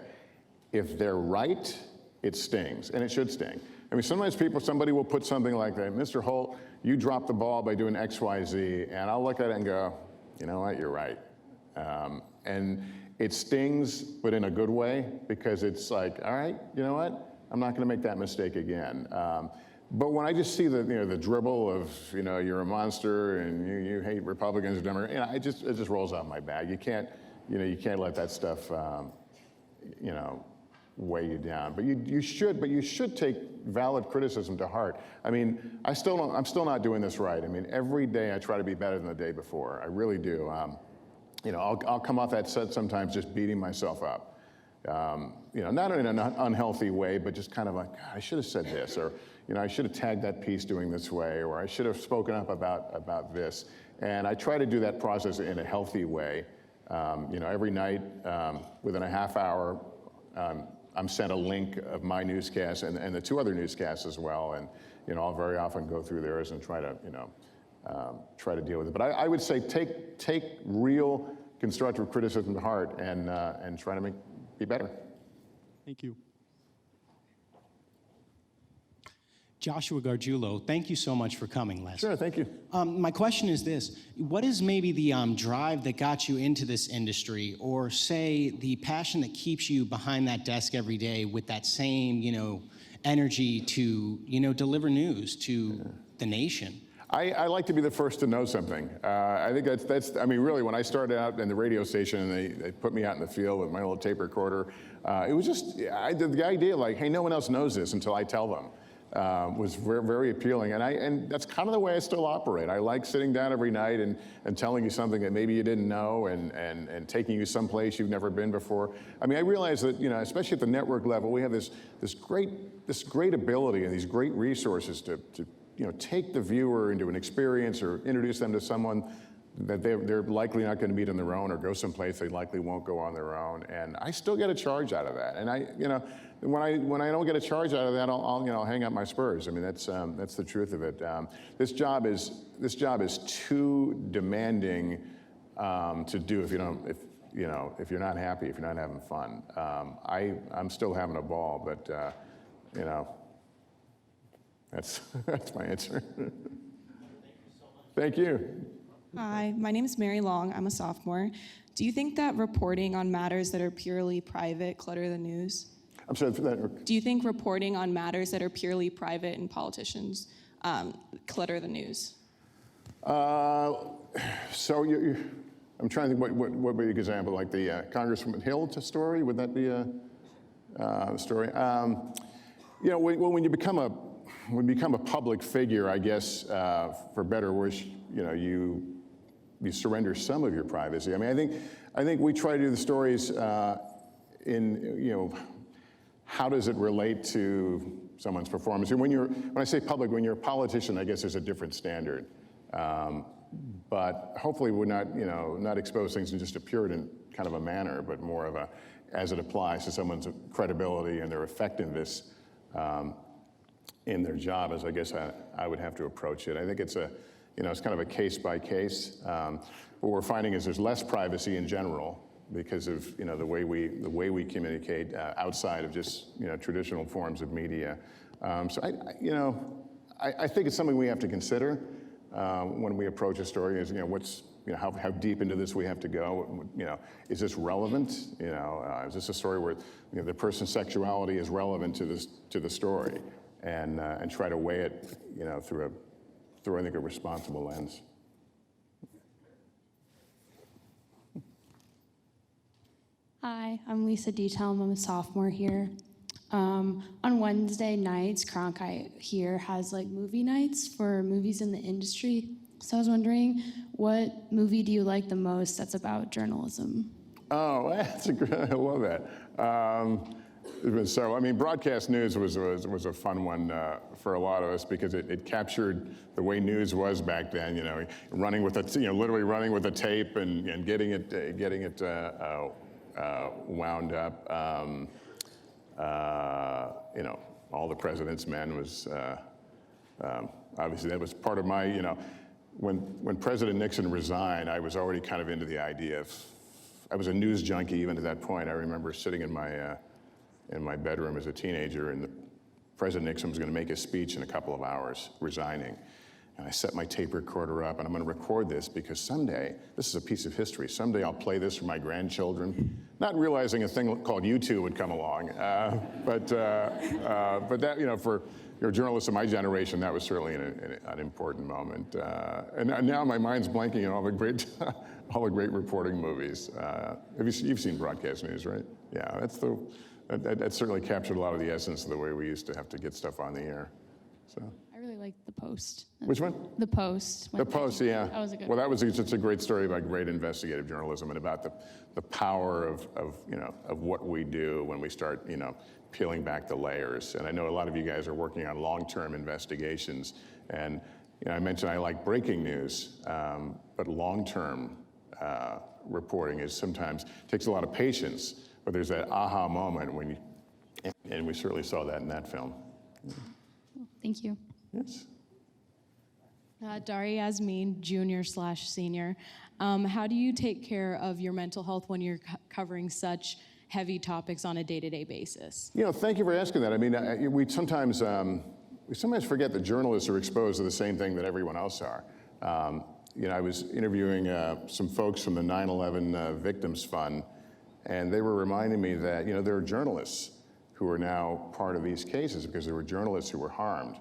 If they're right, it stings, and it should sting. Sometimes somebody will put something like that, Mr. Holt, you dropped the ball by doing X, Y, Z, and I'll look at it and go, you know what, you're right. And it stings, but in a good way, because it's like, all right, you know what, I'm not gonna make that mistake again. But when I just see the dribble of, you're a monster and you hate Republicans or Democrats, it just rolls off my bag. You can't let that stuff, weigh you down. But you should take valid criticism to heart. I'm still not doing this right. Every day I try to be better than the day before. I really do. I'll come off that set sometimes just beating myself up. Not in an unhealthy way, but just kind of like, God, I should have said this, or I should have tagged that piece doing this way, or I should have spoken up about this. And I try to do that process in a healthy way. Every night, within a half hour, I'm sent a link of my newscast and the two other newscasts as well, and I'll very often go through theirs and try to try to deal with it. But I would say take real constructive criticism to heart and try to be better. Thank you. Joshua Gargiulo, thank you so much for coming, Les. Sure, thank you. My question is this: what is maybe the drive that got you into this industry, or say the passion that keeps you behind that desk every day with that same, energy to, deliver news to the nation? I like to be the first to know something. I think that's. I mean, really, when I started out in the radio station and they put me out in the field with my little tape recorder, it was just the idea like, hey, no one else knows this until I tell them. Was very, very appealing, and that's kind of the way I still operate. I like sitting down every night and telling you something that maybe you didn't know, and taking you someplace you've never been before. I mean, I realize that especially at the network level, we have this great ability and these great resources to take the viewer into an experience or introduce them to someone that they're likely not going to meet on their own, or go someplace they likely won't go on their own. And I still get a charge out of that. And when I don't get a charge out of that, I'll hang up my spurs. I mean, that's the truth of it. This job is too demanding to do if you're not happy, if you're not having fun. I'm still having a ball, but that's my answer. Thank you. Hi, my name is Mary Long. I'm a sophomore. Do you think that reporting on matters that are purely private clutter the news? I'm sorry. Do you think reporting on matters that are purely private and politicians clutter the news? So I'm trying to think what would be an example, like the Congresswoman Holt story? Would that be a story? When you become a public figure, I guess, for better or worse, you surrender some of your privacy. I mean, I think we try to do the stories in how does it relate to someone's performance? And when I say public, when you're a politician, I guess there's a different standard. But hopefully we're not expose things in just a Puritan kind of a manner, but more of as it applies to someone's credibility and their effectiveness in their job, as I guess I would have to approach it. I think it's it's kind of a case by case. What we're finding is there's less privacy in general because of the way we communicate outside of just traditional forms of media. So I think it's something we have to consider when we approach a story. Is how deep into this we have to go. Is this relevant? Is this a story where the person's sexuality is relevant to the story, and try to weigh it through I think a responsible lens. Hi, I'm Lisa Detelm. I'm a sophomore here. On Wednesday nights, Cronkite here has movie nights for movies in the industry. So I was wondering, what movie do you like the most that's about journalism? Oh, that's I love that. So, I mean, broadcast news was a fun one for a lot of us because it captured the way news was back then. Running with literally running with a tape and getting it wound up. All the President's Men was obviously that was part of my. When President Nixon resigned, I was already kind of into the idea of. I was a news junkie even at that point. I remember sitting in my bedroom as a teenager, and President Nixon was going to make his speech in a couple of hours, resigning. And I set my tape recorder up, and I'm going to record this because someday, this is a piece of history, someday I'll play this for my grandchildren, not realizing a thing called YouTube would come along. But that, for journalists of my generation, that was certainly an important moment. And now my mind's blanking on all the great reporting movies. You've seen broadcast news, right? Yeah, that certainly captured a lot of the essence of the way we used to have to get stuff on the air. So. I really liked The Post. Which one? The Post. The Post, yeah. That was a good Well, that was just a great story about great investigative journalism and about the power of what we do when we start, peeling back the layers. And I know a lot of you guys are working on long-term investigations. And I mentioned I like breaking news, but long-term reporting is sometimes takes a lot of patience. But there's that aha moment and we certainly saw that in that film. Thank you. Yes. Dari Yasmin, junior/senior. How do you take care of your mental health when you're covering such heavy topics on a day-to-day basis? You know, thank you for asking that. I mean, we sometimes forget that journalists are exposed to the same thing that everyone else are. You know, I was interviewing some folks from the 9/11 Victims Fund, and they were reminding me that, you know, there are journalists who are now part of these cases because there were journalists who were harmed,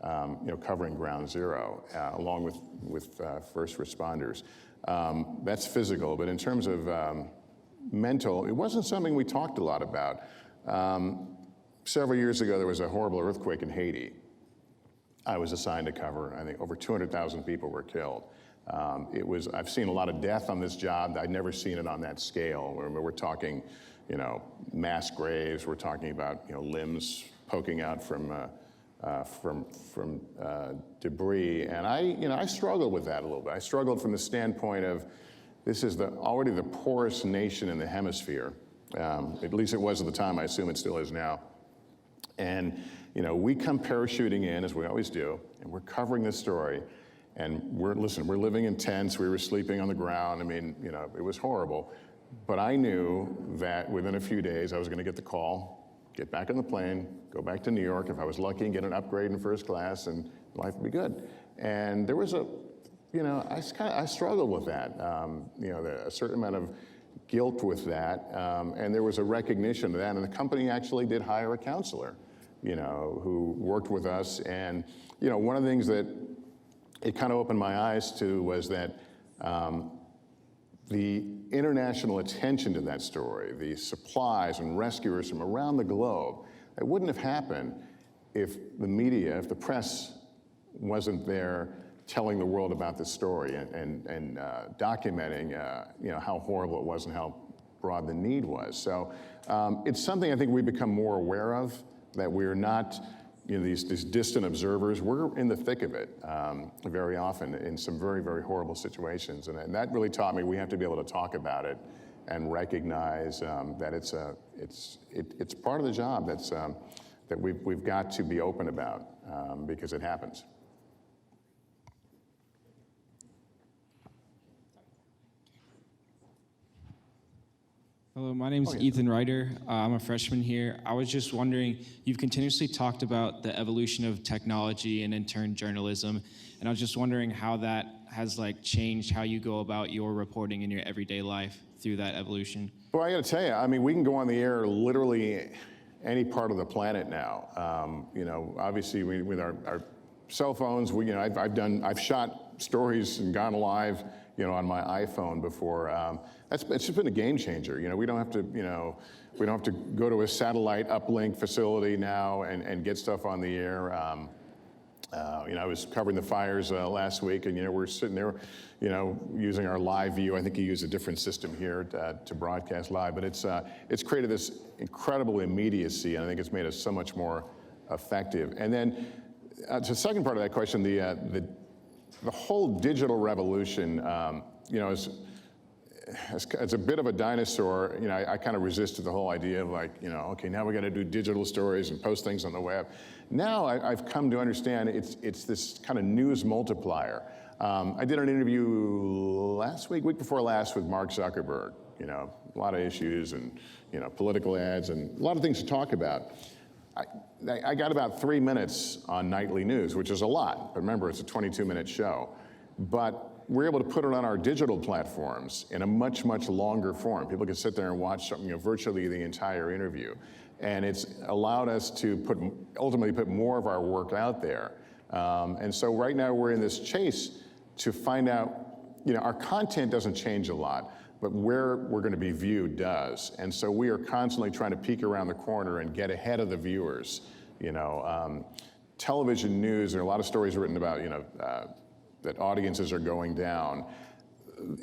you know, covering Ground Zero, along with first responders. That's physical, but in terms of mental, it wasn't something we talked a lot about. Several years ago, there was a horrible earthquake in Haiti. I was assigned to cover, I think over 200,000 people were killed. I've seen a lot of death on this job. I'd never seen it on that scale. We're talking, you know, mass graves. We're talking about, you know, limbs poking out from debris. And I struggled with that a little bit. I struggled from the standpoint of, this is already the poorest nation in the hemisphere. At least it was at the time. I assume it still is now. And, you know, we come parachuting in, as we always do, and we're covering this story. And we're living in tents. We were sleeping on the ground. I mean, you know, it was horrible. But I knew that within a few days, I was going to get the call, get back on the plane, go back to New York, if I was lucky, and get an upgrade in first class, and life would be good. And there was you know, I struggled with that. You know, a certain amount of guilt with that. And there was a recognition of that. And the company actually did hire a counselor, you know, who worked with us. And, you know, one of the things that it kind of opened my eyes to was that the international attention to that story, the supplies and rescuers from around the globe, it wouldn't have happened if the media, if the press wasn't there telling the world about this story and documenting you know, how horrible it was and how broad the need was. So it's something I think we've become more aware of, that we're not, you know, these distant observers. We're in the thick of it very often in some very, very horrible situations. And that really taught me we have to be able to talk about it and recognize that it's part of the job that we've got to be open about because it happens. Hello, my name is Ethan Ryder. I'm a freshman here. I was just wondering, you've continuously talked about the evolution of technology and in turn journalism, and I was just wondering how that has changed how you go about your reporting in your everyday life through that evolution. Well, I got to tell you, I mean, we can go on the air literally any part of the planet now. You know, obviously with our cell phones, I've shot stories and gone live, you know, on my iPhone before. It's just been a game changer. You know, we don't have to go to a satellite uplink facility now and get stuff on the air. You know, I was covering the fires last week, and, you know, we're sitting there, you know, using our live view. I think you use a different system here to broadcast live, but it's created this incredible immediacy, and I think it's made us so much more effective. And then to the second part of that question, the whole digital revolution, you know, as a bit of a dinosaur, you know, I kind of resisted the whole idea of you know, okay, now we got to do digital stories and post things on the web. Now I've come to understand it's this kind of news multiplier. I did an interview week before last with Mark Zuckerberg, you know, a lot of issues and, you know, political ads and a lot of things to talk about. I got about 3 minutes on nightly news, which is a lot, but remember, it's a 22-minute show. But we're able to put it on our digital platforms in a much, much longer form. People can sit there and watch something, you know, virtually the entire interview. And it's allowed us to ultimately put more of our work out there. And so right now we're in this chase to find out, you know, our content doesn't change a lot, but where we're going to be viewed does. And so we are constantly trying to peek around the corner and get ahead of the viewers. You know, television news, there are a lot of stories written about, you know, that audiences are going down.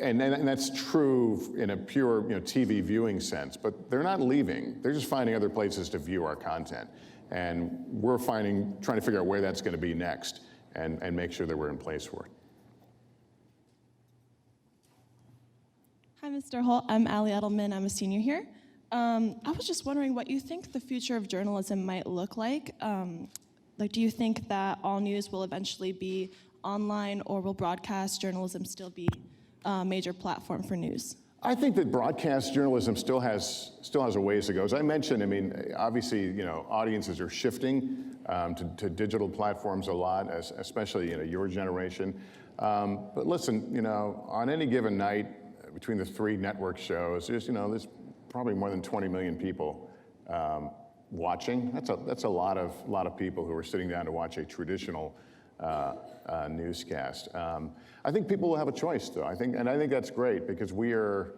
And that's true in a pure, you know, TV viewing sense, but they're not leaving. They're just finding other places to view our content. And we're trying to figure out where that's going to be next and make sure that we're in place for it. Hi, Mr. Holt. I'm Allie Edelman. I'm a senior here. I was just wondering what you think the future of journalism might look like. Do you think that all news will eventually be online, or will broadcast journalism still be a major platform for news? I think that broadcast journalism still has a ways to go. As I mentioned, I mean, obviously, audiences are shifting to digital platforms a lot, especially, your generation. But listen, on any given night, between the 3 network shows, there's probably more than 20 million people watching. That's a lot of people who are sitting down to watch a traditional newscast. I think people will have a choice, though. I think that's great because we're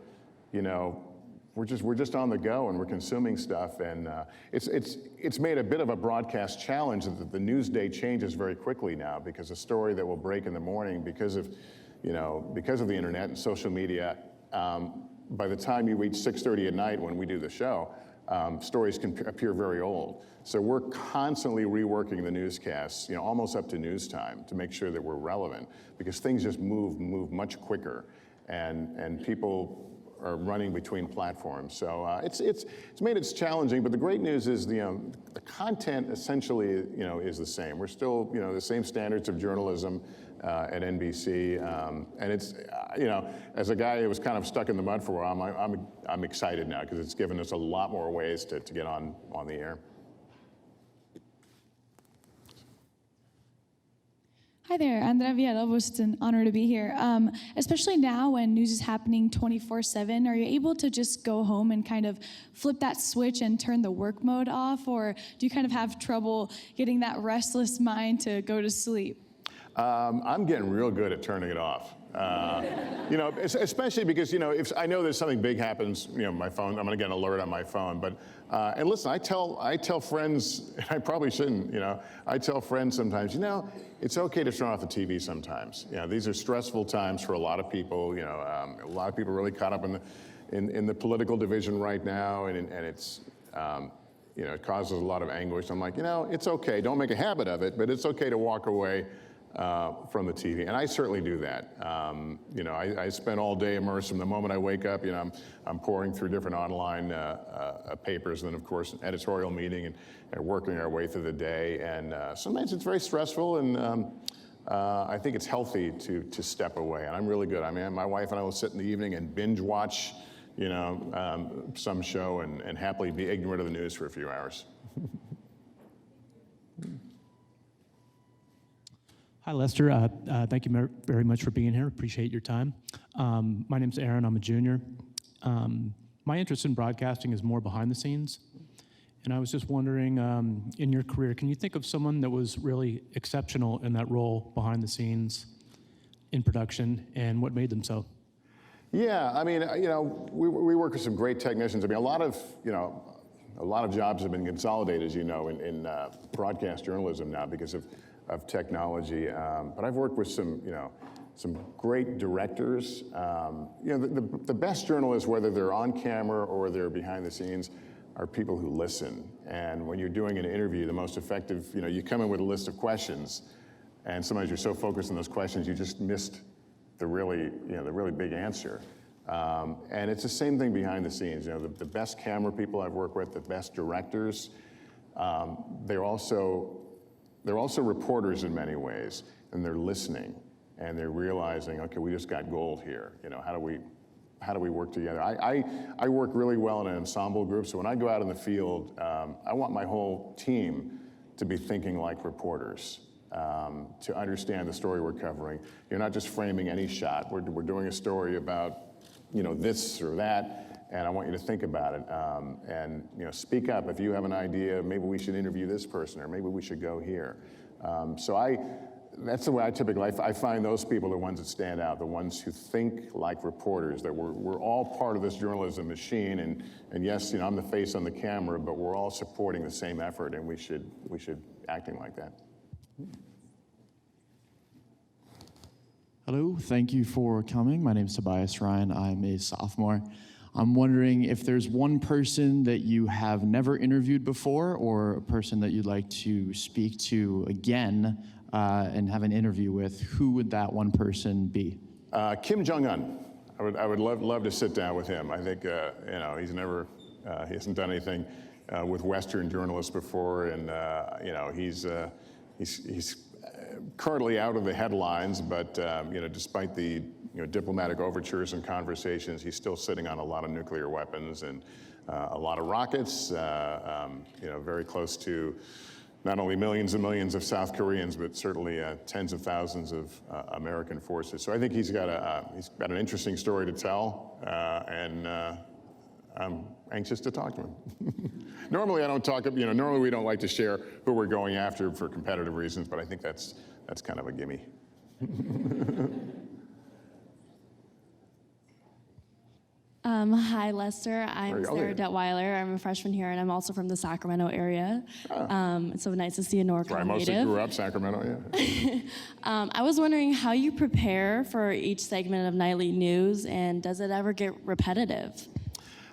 just on the go and we're consuming stuff, and it's made a bit of a broadcast challenge that the news day changes very quickly now, because a story that will break in the morning because of the internet and social media, by the time you reach 6:30 at night when we do the show, stories can appear very old. So we're constantly reworking the newscasts, almost up to news time, to make sure that we're relevant, because things just move much quicker, and people are running between platforms. So it's made it challenging, but the great news is the content essentially is the same. We're still the same standards of journalism at NBC, and it's as a guy who was kind of stuck in the mud for a while, I'm excited now because it's given us a lot more ways to get on the air. Hi there, Andrea Villalobos. It's an honor to be here. Especially now when news is happening 24/7, are you able to just go home and kind of flip that switch and turn the work mode off, or do you kind of have trouble getting that restless mind to go to sleep? I'm getting real good at turning it off. Especially because if I know there's something big happens, my phone, I'm going to get an alert on my phone. But and listen, I tell friends, and I probably shouldn't. I tell friends sometimes, it's okay to turn off the TV sometimes. These are stressful times for a lot of people. A lot of people are really caught up in the political division right now, and it's. It causes a lot of anguish. I'm like, it's okay. Don't make a habit of it, but it's okay to walk away from the TV, and I certainly do that. I spend all day immersed. From the moment I wake up, I'm pouring through different online papers, and then of course an editorial meeting, and working our way through the day. And sometimes it's very stressful, and I think it's healthy to step away. And I'm really good. I mean, my wife and I will sit in the evening and binge watch, some show, and happily be ignorant of the news for a few hours. Hi, Lester. Thank you very much for being here. Appreciate your time. My name's Aaron. I'm a junior. My interest in broadcasting is more behind the scenes. And I was just wondering, in your career, can you think of someone that was really exceptional in that role behind the scenes in production, and what made them so? Yeah, I mean, we work with some great technicians. I mean, a lot of jobs have been consolidated, as in broadcast journalism now because of technology, but I've worked with some great directors. The best journalists, whether they're on camera or they're behind the scenes, are people who listen. And when you're doing an interview, the most effective, you come in with a list of questions, and sometimes you're so focused on those questions, you just missed the really big answer. And it's the same thing behind the scenes. The best camera people I've worked with, the best directors, they're also reporters in many ways, and they're listening, and they're realizing, okay, we just got gold here. How do we work together? I work really well in an ensemble group, so when I go out in the field, I want my whole team to be thinking like reporters, to understand the story we're covering. You're not just framing any shot. We're doing a story about, this or that, and I want you to think about it, and speak up if you have an idea. Maybe we should interview this person, or maybe we should go here. That's the way I typically. I find those people are the ones that stand out, the ones who think like reporters. That we're all part of this journalism machine, and yes, I'm the face on the camera, but we're all supporting the same effort, and we should acting like that. Hello, thank you for coming. My name is Tobias Ryan. I'm a sophomore. I'm wondering if there's one person that you have never interviewed before, or a person that you'd like to speak to again and have an interview with. Who would that one person be? Kim Jong-un. I would love to sit down with him. I think he hasn't done anything with Western journalists before, and he's currently out of the headlines, but despite the diplomatic overtures and conversations, he's still sitting on a lot of nuclear weapons and a lot of rockets, very close to not only millions and millions of South Koreans, but certainly tens of thousands of American forces. So I think he's got an interesting story to tell, and I'm anxious to talk to him. Normally I don't talk, normally we don't like to share who we're going after for competitive reasons, but I think that's kind of a gimme. Hi, Lester. I'm Sarah Detweiler. I'm a freshman here, and I'm also from the Sacramento area. It's so nice to see a NorCal I mostly native. grew up Sacramento, yeah. I was wondering how you prepare for each segment of nightly news, and does it ever get repetitive?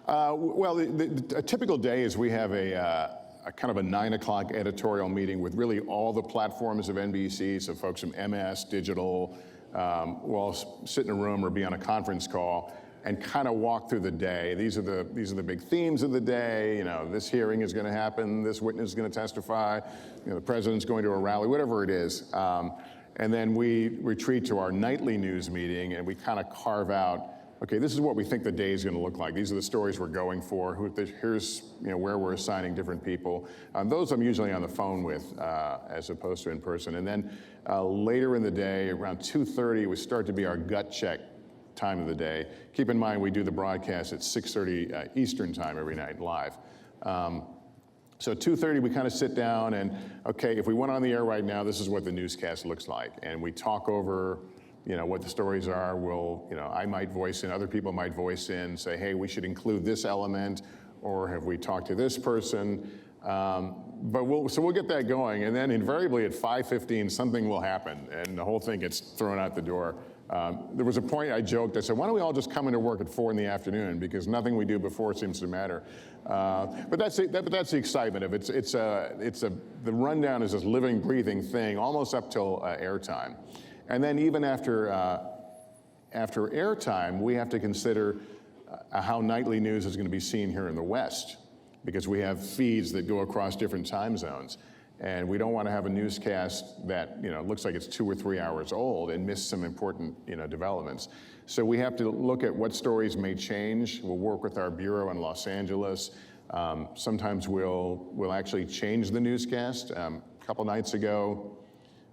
Well, a typical day is we have a kind of a 9 o'clock editorial meeting with really all the platforms of NBC, so folks from MS, digital, will all sit in a room or be on a conference call and kind of walk through the day. These are the big themes of the day. This hearing is going to happen. This witness is going to testify. The president's going to a rally, whatever it is. And then we retreat to our nightly news meeting, and we kind of carve out, okay, this is what we think the day is going to look like. These are the stories we're going for. Here's where we're assigning different people. Those I'm usually on the phone with, as opposed to in person. And then later in the day, around 2:30, we start to be our gut check time of the day. Keep in mind, we do the broadcast at 6:30 Eastern time every night, live. So 2:30, we kind of sit down and, okay, if we went on the air right now, this is what the newscast looks like. And we talk over, what the stories are. I might voice in, other people might voice in, say, hey, we should include this element, or have we talked to this person? But we'll get that going. And then invariably at 5:15, something will happen, and the whole thing gets thrown out the door. There was a point I joked, I said, why don't we all just come into work at 4 in the afternoon, because nothing we do before seems to matter. But that's the excitement of it. The rundown is this living, breathing thing, almost up till airtime. And then even after airtime, we have to consider how nightly news is going to be seen here in the West, because we have feeds that go across different time zones. And we don't want to have a newscast that looks like it's 2 or 3 hours old and miss some important developments. So we have to look at what stories may change. We'll work with our bureau in Los Angeles. Sometimes we'll actually change the newscast. A couple nights ago,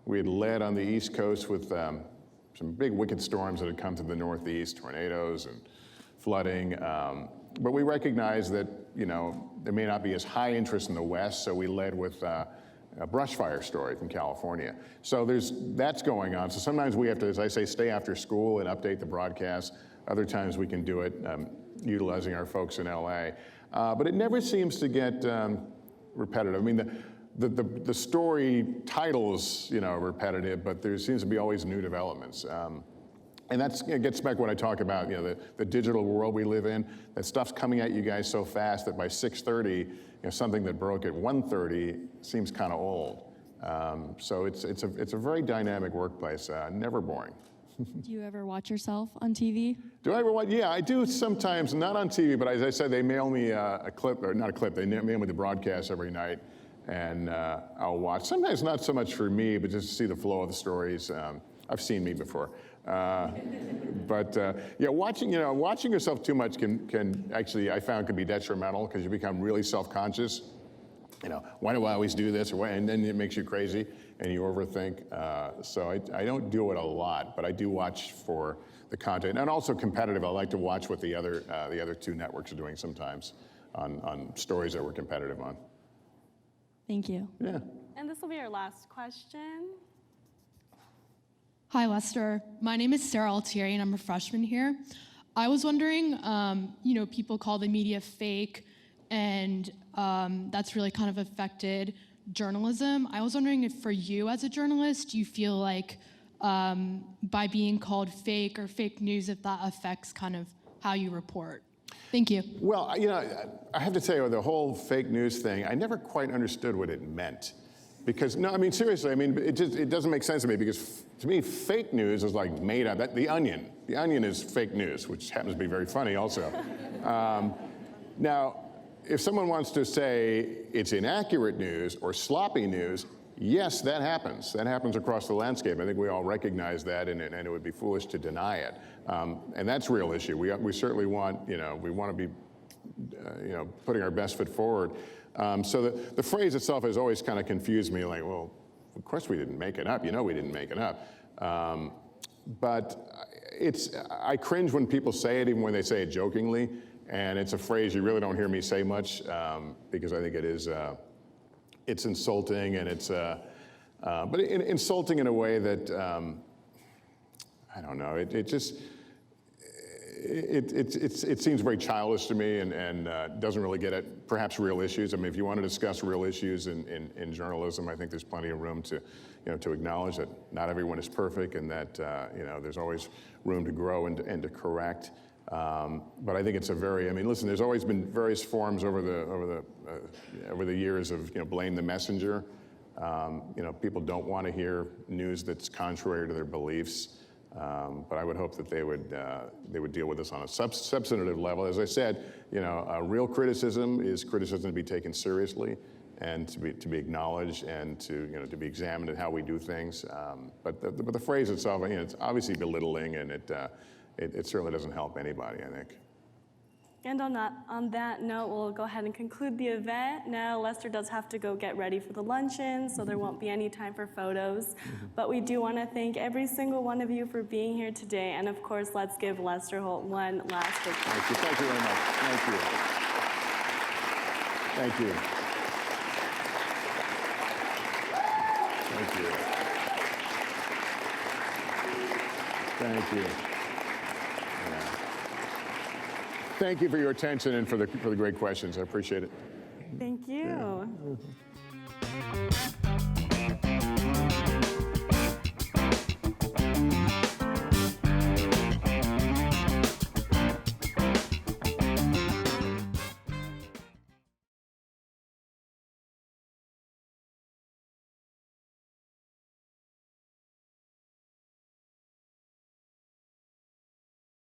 we had led on the East Coast with some big wicked storms that had come to the Northeast, tornadoes and flooding. But we recognize that there may not be as high interest in the West, so we led with a brush fire story from California. So that's going on. So sometimes we have to, as I say, stay after school and update the broadcast. Other times we can do it utilizing our folks in LA. But it never seems to get repetitive. I mean, the story titles, are repetitive, but there seems to be always new developments. And that gets back to what I talk about, the digital world we live in. That stuff's coming at you guys so fast that by 6:30, something that broke at 1:30 seems kind of old. So it's a very dynamic workplace, never boring. Do you ever watch yourself on TV? Do I ever watch? Yeah, I do sometimes, not on TV, but as I said, they mail me a clip, or not a clip, they mail me the broadcast every night, and I'll watch. Sometimes not so much for me, but just to see the flow of the stories. I've seen me before. But watching yourself too much can actually, I found, can be detrimental, because you become really self-conscious. Why do I always do this? And then it makes you crazy and you overthink. So I don't do it a lot, but I do watch for the content, and also competitive. I like to watch what the other two networks are doing sometimes on stories that we're competitive on. Thank you. Yeah. And this will be our last question. Hi, Lester. My name is Sarah Altieri, and I'm a freshman here. I was wondering, people call the media fake, and that's really kind of affected journalism. I was wondering if for you as a journalist, do you feel like by being called fake or fake news, if that affects kind of how you report? Thank you. Well, I have to tell you, the whole fake news thing, I never quite understood what it meant. Because, no, I mean, seriously, it doesn't make sense to me, because to me, fake news is like made up. The Onion is fake news, which happens to be very funny also. Now, if someone wants to say it's inaccurate news or sloppy news, yes, that happens. That happens across the landscape. I think we all recognize that, and it would be foolish to deny it. And that's a real issue. We certainly want, we want to be, putting our best foot forward. So the phrase itself has always kind of confused me, like, well, of course we didn't make it up. We didn't make it up. But I cringe when people say it, even when they say it jokingly. And it's a phrase you really don't hear me say much, because I think it is, it's insulting, and it's, but insulting in a way that, I don't know, it seems very childish to me, and doesn't really get at perhaps real issues. I mean, if you want to discuss real issues in journalism, I think there's plenty of room to, to acknowledge that not everyone is perfect, and that, there's always room to grow and to correct. But I think it's listen, there's always been various forms over the years of, blame the messenger. People don't want to hear news that's contrary to their beliefs. But I would hope that they would deal with this on a substantive level. As I said, real criticism is criticism to be taken seriously and to be acknowledged, and to be examined in how we do things. But the phrase itself, it's obviously belittling, and it certainly doesn't help anybody, I think. And on that note, we'll go ahead and conclude the event. Now, Lester does have to go get ready for the luncheon, so there won't be any time for photos. But we do want to thank every single one of you for being here today. And of course, let's give Lester Holt one last big round. Thank you. Thank you very much. Thank you. Thank you. Thank you. Thank you. Thank you for your attention and for the great questions. I appreciate it. Thank you. Yeah.